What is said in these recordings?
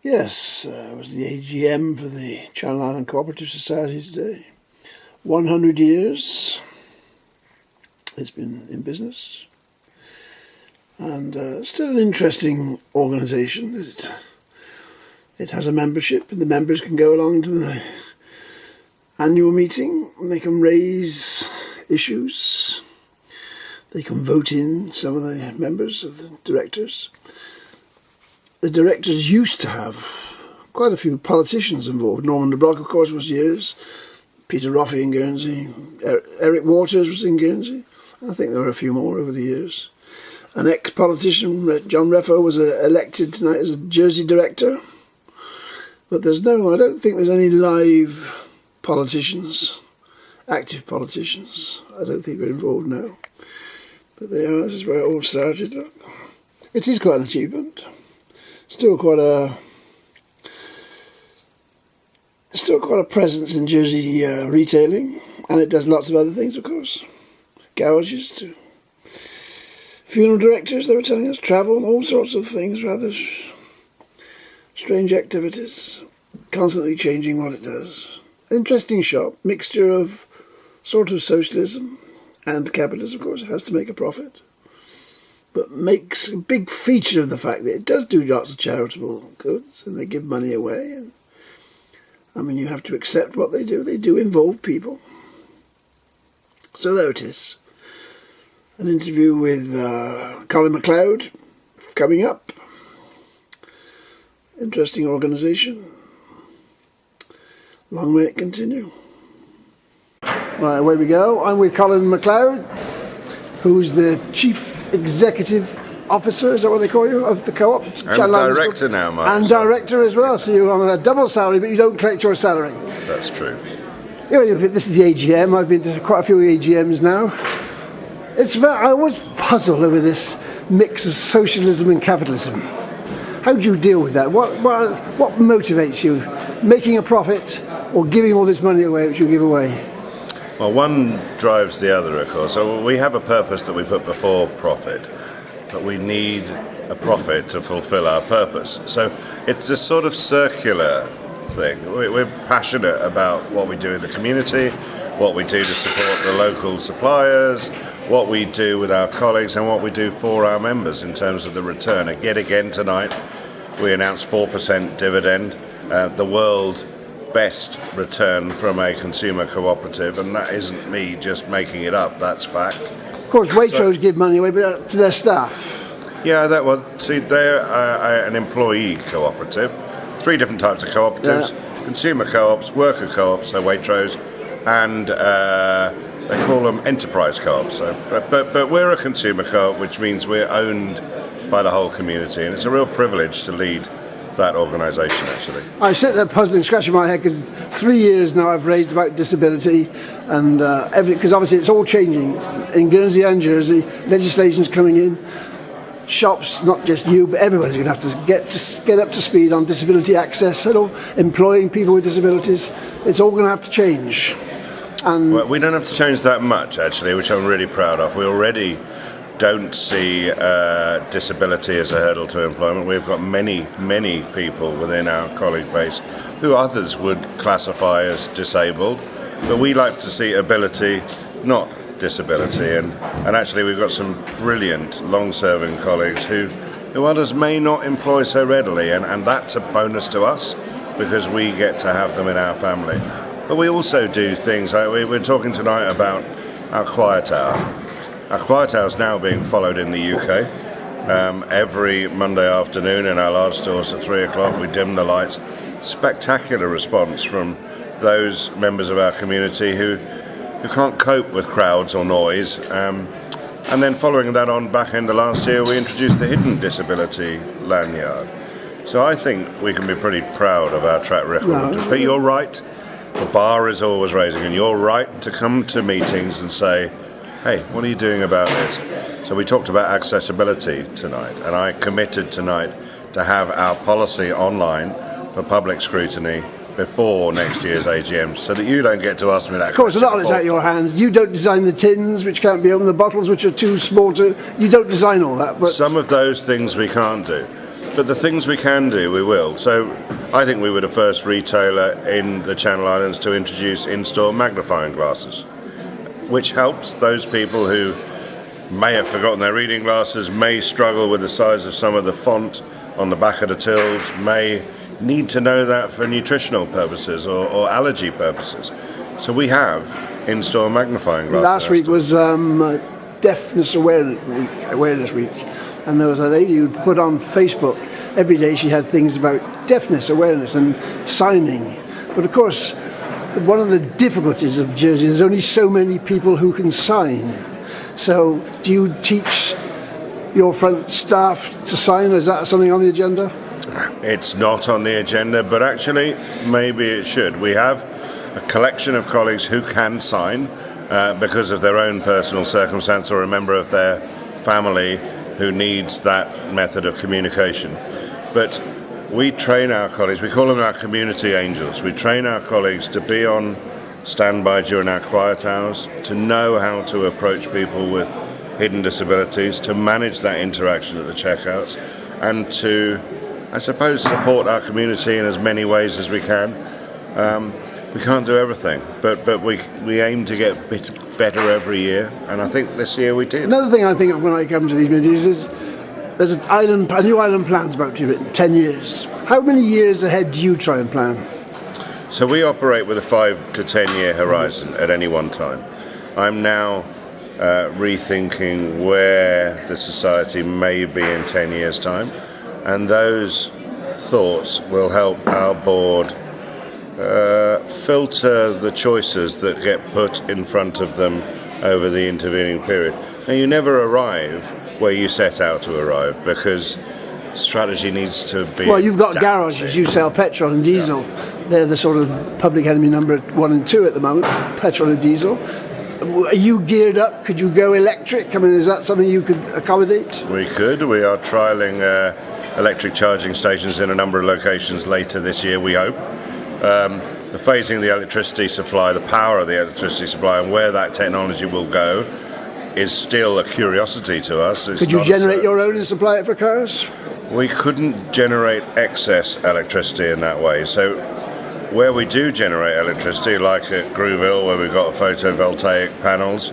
Yes, it was the AGM for the Channel Island Cooperative Society today. 100 years it's been in business, and still an interesting organisation. It has a membership, and the members can go along to the annual meeting and they can raise issues. They can vote in some of the members of the directors. The directors used to have quite a few politicians involved. Norman de Block, of course, was years. Peter Roffey in Guernsey. Eric Waters was in Guernsey. I think there were a few more over the years. An ex-politician, John Reffo, was elected tonight as a Jersey director. But I don't think there's any live politicians, active politicians. I don't think we're involved now. But they are. This is where it all started. Look. It is quite an achievement. Still quite a presence in Jersey retailing, and it does lots of other things, of course. Garages too. Funeral directors, they were telling us, travel, all sorts of things, rather strange activities, constantly changing what it does. Interesting shop, mixture of sort of socialism and capitalism, of course. It has to make a profit, but makes a big feature of the fact that it does do lots of charitable goods, and they give money away. And I mean, you have to accept what they do. They do involve people. So there it is. An interview with Colin Macleod coming up. Interesting organisation. Long may it continue. Right, away we go. I'm with Colin Macleod, who's the Chief Executive Officer, is that what they call you, of the co-op? I'm director now, Mark. And director as well, so you're on a double salary, but you don't collect your salary. That's true. This is the AGM. I've been to quite a few AGMs now. I always puzzle over this mix of socialism and capitalism. How do you deal with that? What motivates you? Making a profit or giving all this money away, which you give away? Well, one drives the other, of course. So we have a purpose that we put before profit, but we need a profit to fulfill our purpose. So it's this sort of circular thing. We're passionate about what we do in the community, what we do to support the local suppliers, what we do with our colleagues, and what we do for our members in terms of the return. Again tonight, we announced 4% dividend, the world best return from a consumer cooperative, and that isn't me just making it up, that's fact. Of course, Waitrose give money away to their staff. Yeah, they're an employee cooperative. 3 different types of cooperatives, consumer co-ops, worker co-ops, so Waitrose, and they call them enterprise co-ops. So, but we're a consumer co-op, which means we're owned by the whole community, and it's a real privilege to lead that organisation, actually. I sit there puzzling, scratching my head, because 3 years now I've raised about disability and everything, because obviously it's all changing in Guernsey and Jersey. Legislation's coming in. Shops, not just you, but everybody's going to have to get up to speed on disability access, employing people with disabilities. It's all going to have to change. And well, we don't have to change that much, actually, which I'm really proud of. We already don't see disability as a hurdle to employment. We've got many people within our colleague base who others would classify as disabled, but we like to see ability, not disability, and actually we've got some brilliant long-serving colleagues who others may not employ so readily, and that's a bonus to us because we get to have them in our family. But we also do things like we're talking tonight about our quiet hour. Our quiet hour is now being followed in the UK. Every Monday afternoon in our large stores at 3 o'clock we dim the lights. Spectacular response from those members of our community who can't cope with crowds or noise. And then following that on back end of last year, we introduced the hidden disability lanyard. So I think we can be pretty proud of our track record. No. But you're right, the bar is always raising, and you're right to come to meetings and say, hey, what are you doing about this? So we talked about accessibility tonight, and I committed tonight to have our policy online for public scrutiny before next year's AGM, so that you don't get to ask me that. Of course, a lot of it's out of your hands. You don't design the tins, which can't be opened, the bottles, which are too small to. You don't design all that. But some of those things we can't do. But the things we can do, we will. So I think we were the first retailer in the Channel Islands to introduce in-store magnifying glasses, which helps those people who may have forgotten their reading glasses, may struggle with the size of some of the font on the back of the tills, may need to know that for nutritional purposes or allergy purposes. So we have in-store magnifying glasses. Last week was Deafness Awareness Week, and there was a lady who put on Facebook every day she had things about deafness awareness and signing. But of course, one of the difficulties of Jersey, there's only so many people who can sign. So do you teach your front staff to sign? Is that something on the agenda? It's not on the agenda, but actually maybe it should. We have a collection of colleagues who can sign because of their own personal circumstance or a member of their family who needs that method of communication. But we train our colleagues, we call them our community angels. We train our colleagues to be on standby during our quiet hours, to know how to approach people with hidden disabilities, to manage that interaction at the checkouts, and to, I suppose, support our community in as many ways as we can. We can't do everything, but we aim to get a bit better every year, and I think this year we did. Another thing I think of when I come to these meetings is there's a new island plan's about to be written, 10 years. How many years ahead do you try and plan? So we operate with a 5 to 10 year horizon at any one time. I'm now rethinking where the society may be in 10 years' time, and those thoughts will help our board filter the choices that get put in front of them over the intervening period. Now, you never arrive where you set out to arrive because strategy needs to be Well, you've got adapted. garages, you sell petrol and diesel. Yeah. They're the sort of public enemy number 1 and 2 at the moment, petrol and diesel. Are you geared up? Could you go electric? I mean, is that something you could accommodate? We could. We are trialling electric charging stations in a number of locations later this year, we hope. The phasing of the electricity supply, the power of the electricity supply, and where that technology will go is still a curiosity to us. It's Could you not generate your own and supply it for cars? We couldn't generate excess electricity in that way. So where we do generate electricity, like at Grooville, where we've got photovoltaic panels,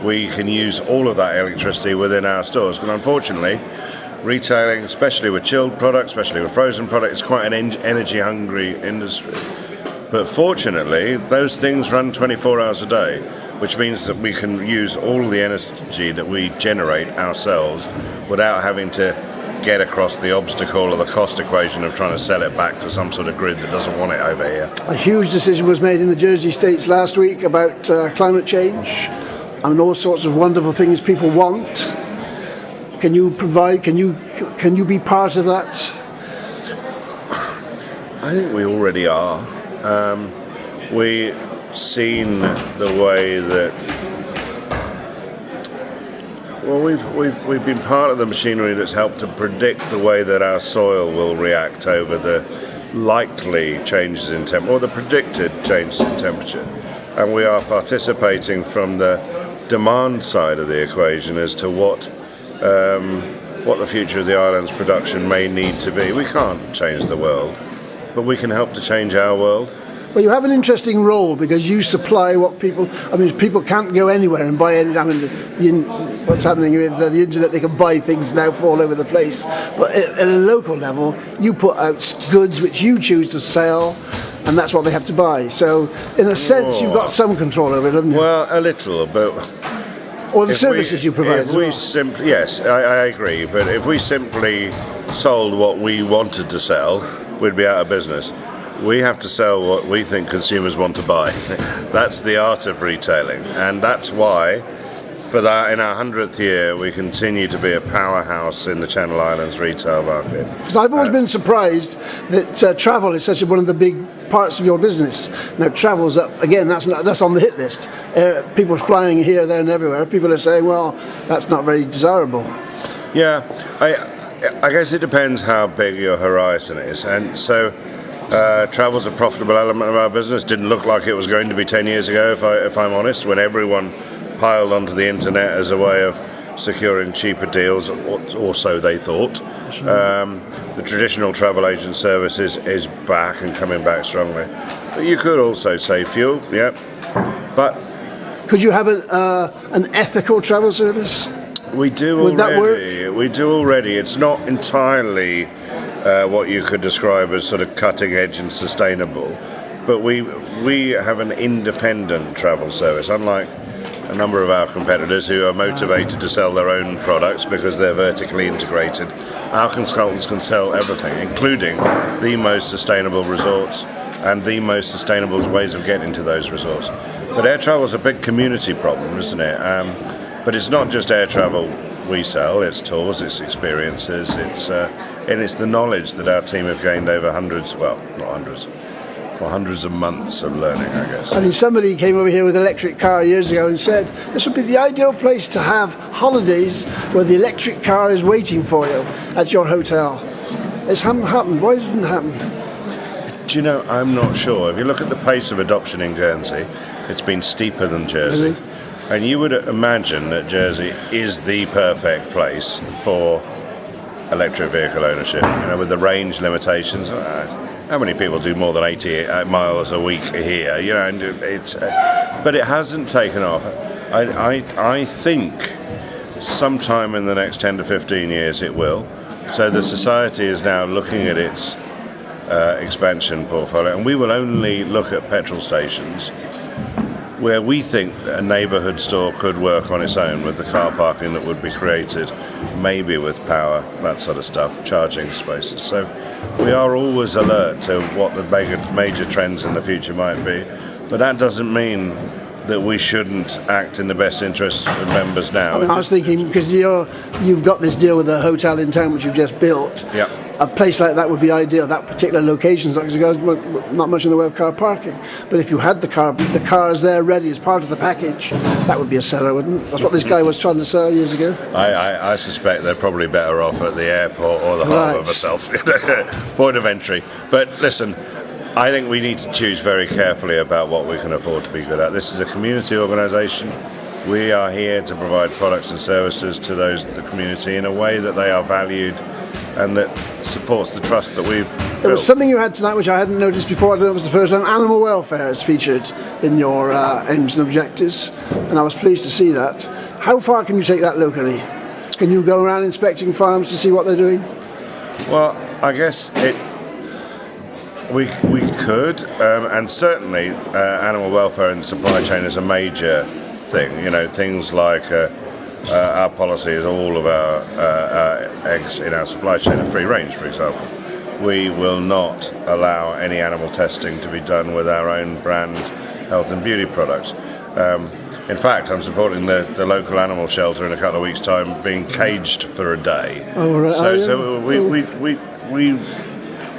we can use all of that electricity within our stores. Because unfortunately, retailing, especially with chilled products, especially with frozen products, is quite an energy-hungry industry. But fortunately, those things run 24 hours a day, which means that we can use all the energy that we generate ourselves without having to get across the obstacle or the cost equation of trying to sell it back to some sort of grid that doesn't want it over here. A huge decision was made in the Jersey States last week about climate change and all sorts of wonderful things people want. Can you provide, can you be part of that? I think we already are. We've seen the way that, well, we've been part of the machinery that's helped to predict the way that our soil will react over the likely changes in temperature, or the predicted changes in temperature. And we are participating from the demand side of the equation as to what the future of the island's production may need to be. We can't change the world, but we can help to change our world. Well, you have an interesting role because you supply what people. I mean, people can't go anywhere and buy any. I mean, what's happening with the internet? They can buy things now from all over the place. But at a local level, you put out goods which you choose to sell, and that's what they have to buy. So, in a sense, you've got some control over it, haven't you? Well, a little, but. Or the services you provide. Yes, I agree. But if we simply sold what we wanted to sell, we'd be out of business. We have to sell what we think consumers want to buy. That's the art of retailing, and that's why, for that, in our 100th year, we continue to be a powerhouse in the Channel Islands retail market. Because I've always been surprised that travel is such one of the big parts of your business. Now, travel's up again. That's on the hit list. People are flying here, there, and everywhere. People are saying, "Well, that's not very desirable." Yeah, I guess it depends how big your horizon is, and so. Travel's a profitable element of our business. Didn't look like it was going to be 10 years ago, if I'm honest, when everyone piled onto the internet as a way of securing cheaper deals, or so they thought. The traditional travel agent services is back and coming back strongly. But you could also say fuel, yeah. But could you have an ethical travel service? We do Would already. that work? We do already. It's not entirely what you could describe as sort of cutting edge and sustainable, but we have an independent travel service, unlike a number of our competitors who are motivated to sell their own products because they're vertically integrated. Our consultants can sell everything, including the most sustainable resorts and the most sustainable ways of getting to those resorts. But air travel is a big community problem, isn't it? But it's not just air travel we sell, it's tours, it's experiences, and it's the knowledge that our team have gained over hundreds of months of learning, I guess. I mean, somebody came over here with an electric car years ago and said this would be the ideal place to have holidays where the electric car is waiting for you at your hotel. It's hasn't happened. Why doesn't it happen? Do you know, I'm not sure. If you look at the pace of adoption in Guernsey, it's been steeper than Jersey. Really? And you would imagine that Jersey is the perfect place for electric vehicle ownership. You know, with the range limitations. How many people do more than 80 miles a week here? You know, and but it hasn't taken off. I think sometime in the next 10 to 15 years it will. So the society is now looking at its expansion portfolio, and we will only look at petrol stations where we think a neighbourhood store could work on its own with the car parking that would be created, maybe with power, that sort of stuff, charging spaces. So we are always alert to what the major trends in the future might be, but that doesn't mean that we shouldn't act in the best interest of members now. I was thinking, because you've got this deal with a hotel in town which you've just built. Yeah. A place like that would be ideal. That particular location, because there's not much in the way of car parking. But if you had the cars there ready as part of the package, that would be a seller, wouldn't it? That's what this guy was trying to sell years ago. I suspect they're probably better off at the airport or the harbour myself, point of entry. But listen, I think we need to choose very carefully about what we can afford to be good at. This is a community organisation. We are here to provide products and services to the community in a way that they are valued and that supports the trust that we've built. There was something you had tonight which I hadn't noticed before. I don't know if it was the first time. Animal welfare is featured in your aims and objectives, and I was pleased to see that. How far can you take that locally? Can you go around inspecting farms to see what they're doing? Well, I guess we could, and certainly animal welfare in the supply chain is a major thing. You know, things like our policy is all of our eggs in our supply chain are free range, for example. We will not allow any animal testing to be done with our own brand health and beauty products. In fact, I'm supporting the local animal shelter in a couple of weeks' time being caged for a day. Oh, right. So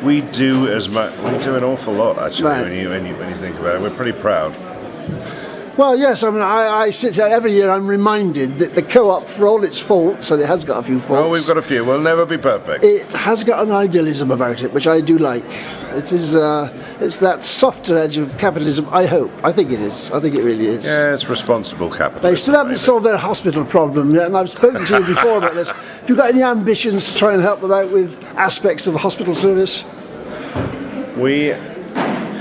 we do as much. We do an awful lot, actually. Right. When you think about it, we're pretty proud. Well, yes. I mean, I sit here every year. I'm reminded that the co-op, for all its faults, and it has got a few faults. Oh, we've got a few. We'll never be perfect. It has got an idealism about it, which I do like. It is. It's that softer edge of capitalism. I hope. I think it is. I think it really is. Yeah, it's responsible capitalism. They still haven't solved their hospital problem yet, and I've spoken to you before about this. Have you got any ambitions to try and help them out with aspects of the hospital service? We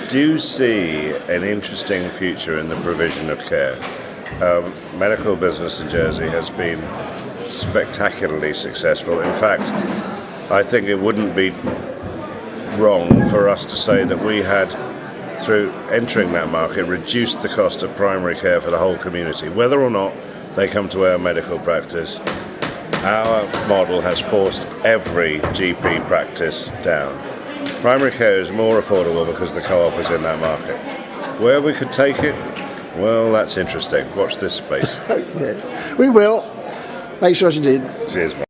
do see an interesting future in the provision of care. Medical business in Jersey has been spectacularly successful. In fact, I think it wouldn't be wrong for us to say that we had, through entering that market, reduced the cost of primary care for the whole community. Whether or not they come to our medical practice, our model has forced every GP practice down. Primary care is more affordable because the co-op is in that market. Where we could take it, well, that's interesting. Watch this space. Okay. We will. Thanks for what you did. Cheers, mate.